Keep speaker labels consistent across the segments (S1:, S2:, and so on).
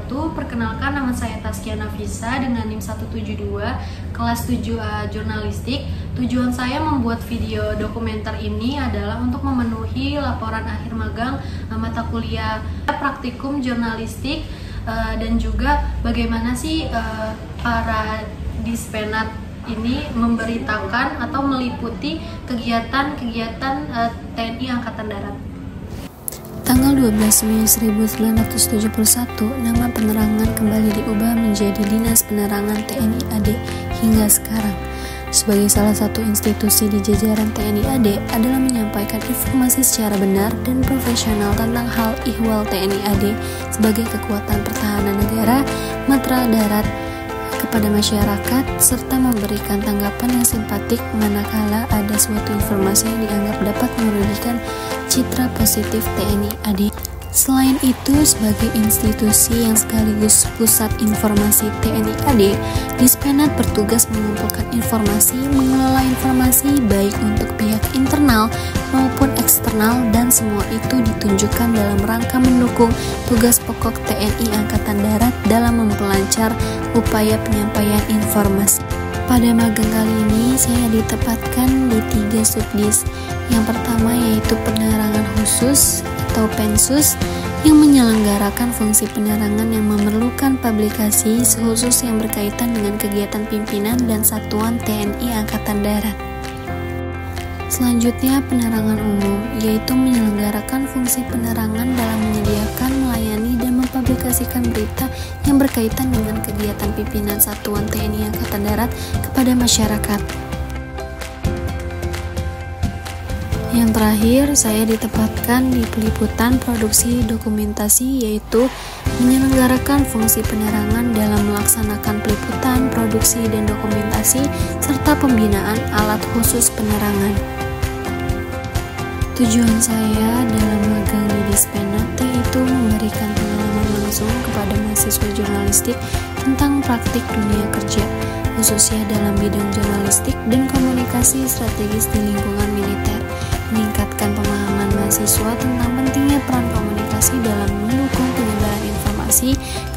S1: wabarakatuh. Perkenalkan, nama saya Taskia Nafisa dengan NIM 172 kelas 7A Jurnalistik. Tujuan saya membuat video dokumenter ini adalah untuk memenuhi laporan akhir magang mata kuliah praktikum jurnalistik, dan juga bagaimana sih para dispenat ini memberitakan atau meliputi kegiatan-kegiatan TNI Angkatan Darat.
S2: Tanggal 12 Mei 1971, nama penerangan kembali diubah menjadi Dinas Penerangan TNI AD hingga sekarang. Sebagai salah satu institusi di jajaran TNI AD adalah menyampaikan informasi secara benar dan profesional tentang hal ihwal TNI AD sebagai kekuatan pertahanan negara, matra darat kepada masyarakat, serta memberikan tanggapan yang simpatik manakala ada suatu informasi yang dianggap dapat merugikan citra positif TNI AD. Selain itu, sebagai institusi yang sekaligus pusat informasi TNI AD, Dispenat bertugas mengumpulkan informasi, mengelola informasi baik untuk pihak internal maupun eksternal, dan semua itu ditunjukkan dalam rangka mendukung tugas pokok TNI Angkatan Darat dalam memperlancar upaya penyampaian informasi. Pada magang kali ini, saya ditempatkan di 3 subdis. Yang pertama yaitu penerangan khusus atau Pensus, yang menyelenggarakan fungsi penerangan yang memerlukan publikasi khusus yang berkaitan dengan kegiatan pimpinan dan satuan TNI Angkatan Darat. Selanjutnya penerangan umum, yaitu menyelenggarakan fungsi penerangan dalam menyediakan, melayani, dan mempublikasikan berita yang berkaitan dengan kegiatan pimpinan satuan TNI Angkatan Darat kepada masyarakat. Yang terakhir, saya ditempatkan di peliputan produksi dokumentasi, yaitu menyelenggarakan fungsi penerangan dalam melaksanakan peliputan, produksi, dan dokumentasi, serta pembinaan alat khusus penerangan. Tujuan saya dalam magang di Dispenat yaitu memberikan pengalaman langsung kepada mahasiswa jurnalistik tentang praktik dunia kerja, khususnya dalam bidang jurnalistik dan komunikasi strategis di lingkungan militer, meningkatkan pemahaman mahasiswa tentang pentingnya peran komunikasi dalam mendukung penyebaran informasi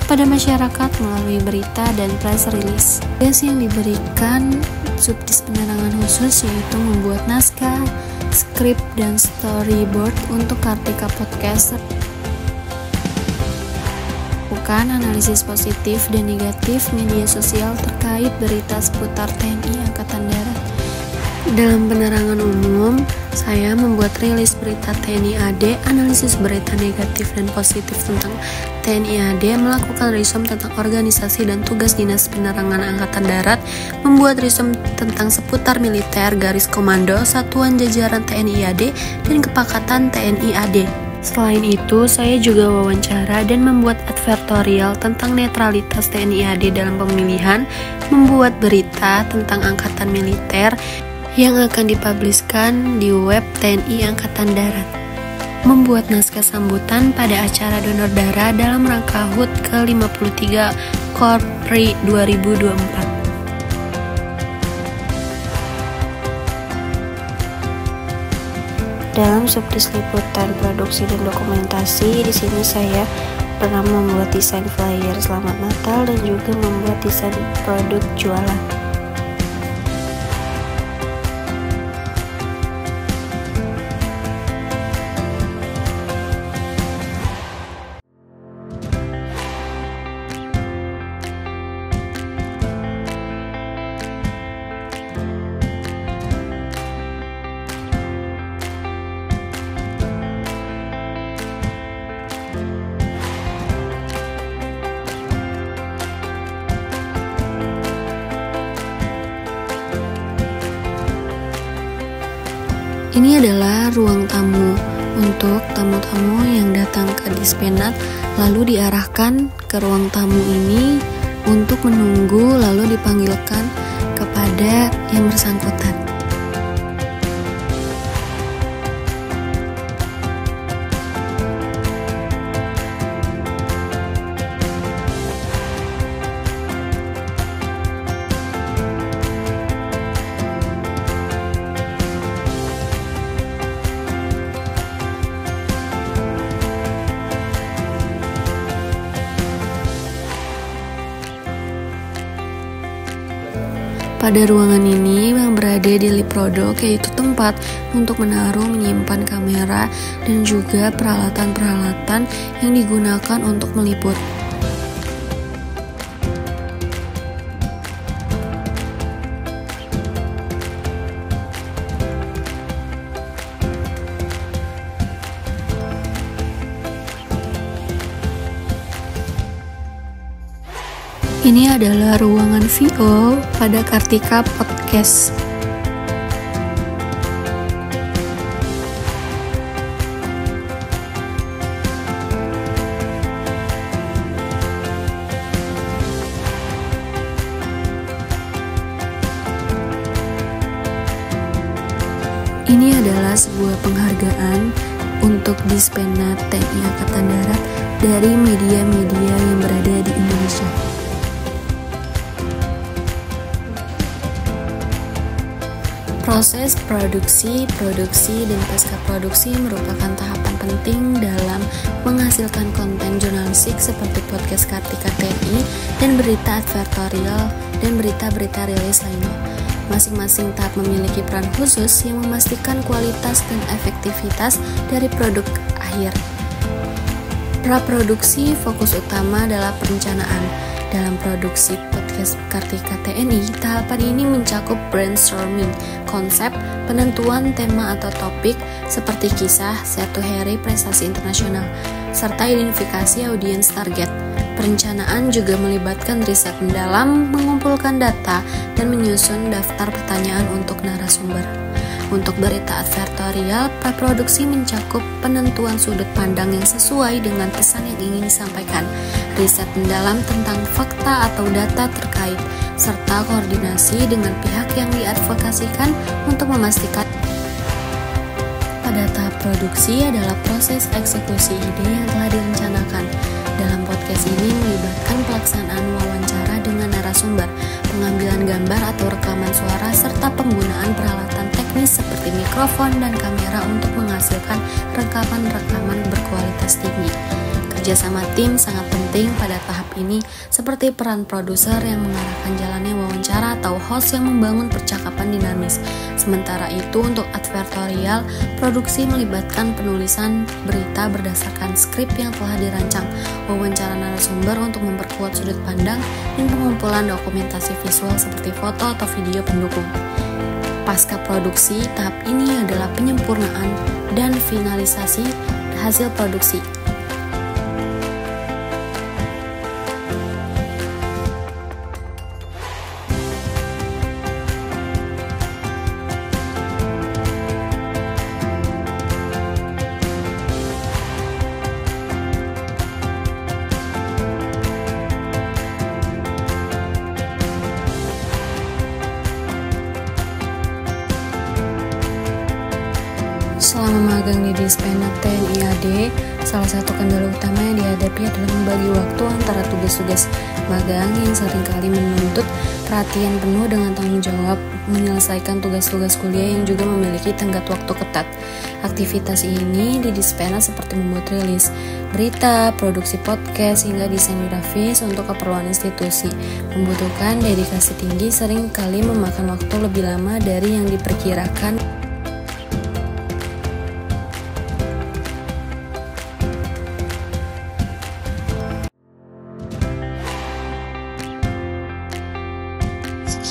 S2: kepada masyarakat melalui berita dan press release. Tugas yang diberikan subdis penerangan khusus yaitu membuat naskah, skrip, dan storyboard untuk Kartika Podcast, bukan analisis positif dan negatif media sosial terkait berita seputar TNI Angkatan Darat. Dalam penerangan umum, saya membuat rilis berita TNI AD, analisis berita negatif dan positif tentang TNI AD, melakukan resume tentang organisasi dan tugas Dinas Penerangan Angkatan Darat, membuat resume tentang seputar militer, garis komando, satuan jajaran TNI AD, dan kepakatan TNI AD. Selain itu, saya juga wawancara dan membuat advertorial tentang netralitas TNI AD dalam pemilihan, membuat berita tentang angkatan militer yang akan dipubliskan di web TNI Angkatan Darat, membuat naskah sambutan pada acara donor darah dalam rangka HUT ke-53 Korpri 2024.
S3: Dalam subdis liputan produksi dan dokumentasi, di sini saya pernah membuat desain flyer Selamat Natal dan juga membuat desain produk jualan.
S2: Ini adalah ruang tamu untuk tamu-tamu yang datang ke Dispenat, lalu diarahkan ke ruang tamu ini untuk menunggu lalu dipanggilkan kepada yang bersangkutan. Pada ruangan ini yang berada di Liprodok, yaitu tempat untuk menaruh menyimpan kamera dan juga peralatan-peralatan yang digunakan untuk meliput. Ini adalah ruangan VO pada Kartika Podcast. Ini adalah sebuah penghargaan untuk Dispenat TNI Angkatan Darat dari media-media yang berada di Indonesia. Proses produksi, dan pasca produksi merupakan tahapan penting dalam menghasilkan konten jurnalistik seperti podcast Kartika TNI dan berita advertorial dan berita-berita rilis lainnya. Masing-masing tahap memiliki peran khusus yang memastikan kualitas dan efektivitas dari produk akhir. Praproduksi fokus utama adalah perencanaan. Dalam produksi podcast Kartika TNI, tahapan ini mencakup brainstorming, konsep, penentuan tema atau topik seperti kisah, satu hari prestasi internasional, serta identifikasi audiens target. Perencanaan juga melibatkan riset mendalam, mengumpulkan data, dan menyusun daftar pertanyaan untuk narasumber. Untuk berita advertorial, praproduksi mencakup penentuan sudut pandang yang sesuai dengan pesan yang ingin disampaikan, riset mendalam tentang fakta atau data terkait, serta koordinasi dengan pihak yang diadvokasikan untuk memastikan. Pada tahap produksi adalah proses eksekusi ide yang telah direncanakan. Dalam podcast ini melibatkan pelaksanaan wawancara dengan narasumber, pengambilan gambar atau rekaman suara, serta penggunaan peralatan teknis seperti mikrofon dan kamera untuk menghasilkan rekaman-rekaman berkualitas tinggi. Kerjasama tim sangat penting pada tahap ini, seperti peran produser yang mengarahkan jalannya wawancara atau host yang membangun percakapan dinamis. Sementara itu, untuk advertorial, produksi melibatkan penulisan berita berdasarkan skrip yang telah dirancang, wawancara narasumber untuk memperkuat sudut pandang, dan pengumpulan dokumentasi visual seperti foto atau video pendukung. Pasca produksi, tahap ini adalah penyempurnaan dan finalisasi hasil produksi. Selama magang di Dispenat TNI AD, salah satu kendala utama yang dihadapi adalah membagi waktu antara tugas-tugas magang yang seringkali menuntut perhatian penuh dengan tanggung jawab menyelesaikan tugas-tugas kuliah yang juga memiliki tenggat waktu ketat. Aktivitas ini di Dispenat seperti membuat rilis berita, produksi podcast, hingga desain grafis untuk keperluan institusi. Membutuhkan dedikasi tinggi, sering kali memakan waktu lebih lama dari yang diperkirakan.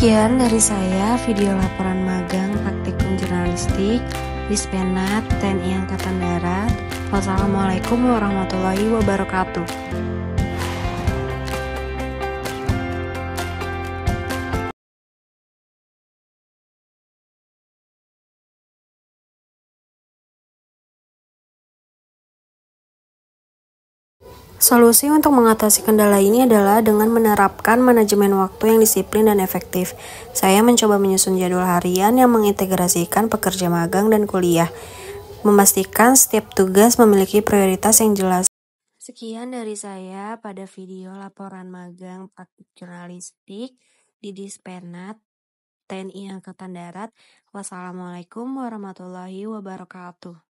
S3: Sekian dari saya video laporan magang praktikum jurnalistik Dispenat TNI Angkatan Darat. Wassalamualaikum warahmatullahi wabarakatuh. Solusi untuk mengatasi kendala ini adalah dengan menerapkan manajemen waktu yang disiplin dan efektif. Saya mencoba menyusun jadwal harian yang mengintegrasikan pekerja magang dan kuliah, memastikan setiap tugas memiliki prioritas yang jelas. Sekian dari saya pada video laporan magang praktik jurnalistik di Dispenat TNI Angkatan Darat. Wassalamualaikum warahmatullahi wabarakatuh.